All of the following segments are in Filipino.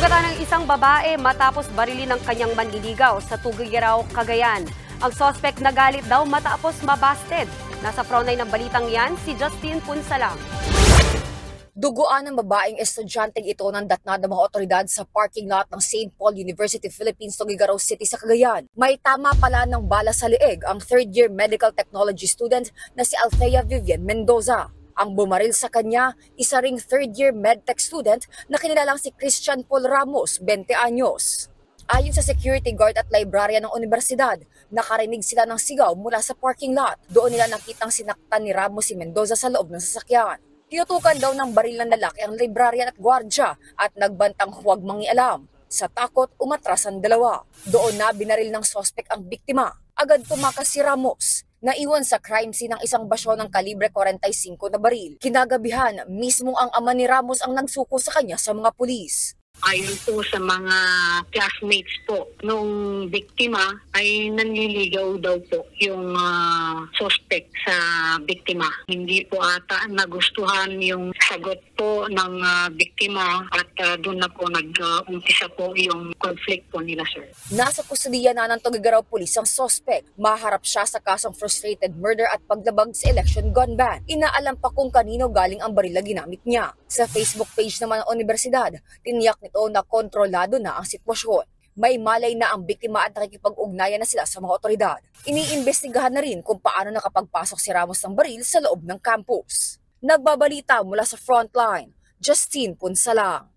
Sugatan ng isang babae matapos barilin ng kanyang manliligaw sa Tugigaraw, Cagayan. Ang suspect nagalit daw matapos mabasted. Nasa frontline ng balitang yan, si Justin Punsalang. Duguan ng babaeng estudyanteng ito ng datna ng mga otoridad sa parking lot ng St. Paul University Philippines, Tugigaraw City sa Cagayan. May tama pala ng bala sa leeg ang third-year medical technology student na si Althea Vivian Mendoza. Ang bumaril sa kanya, isa ring third-year medtech student na kinilalang si Christian Paul Ramos, 20 anyos. Ayon sa security guard at librarian ng universidad, nakarinig sila ng sigaw mula sa parking lot. Doon nila nakitang sinaktan ni Ramos si Mendoza sa loob ng sasakyan. Tinutukan daw ng baril ng lalaki ang librarian at gwardya at nagbantang huwag mangialam. Sa takot, umatras ang dalawa. Doon na binaril ng suspect ang biktima. Agad tumakas si Ramos. Naiwan sa crime scene ng isang basyo ng kalibre 45 na baril. Kinagabihan, mismo ang ama ni Ramos ang nagsuko sa kanya sa mga pulis. Ayon po sa mga classmates po nung biktima ay nanliligaw daw po yung suspect sa biktima. Hindi po ata nagustuhan yung sagot po ng biktima at doon na po nag-umpisa po yung conflict po nila, sir. Nasa kustudiya na ng Tugigaraw Police ang suspect. Maharap siya sa kasong frustrated murder at paglabag sa election gun ban. Inaalam pa kung kanino galing ang baril na ginamit niya. Sa Facebook page naman ng universidad, tiniyak nito na kontrolado na ang sitwasyon. May malay na ang biktima at nakikipag-ugnayan na sila sa mga otoridad. Iniimbestigahan na rin kung paano nakapagpasok si Ramos ng baril sa loob ng campus. Nagbabalita mula sa frontline, Justin Punsalang,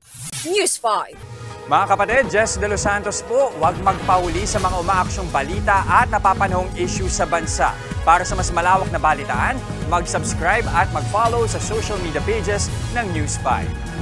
News 5. Mga kapatid, Jess De Los Santos po, huwag magpahuli sa mga umaaksyong balita at napapanahong issue sa bansa. Para sa mas malawak na balitaan, mag-subscribe at mag-follow sa social media pages ng News 5.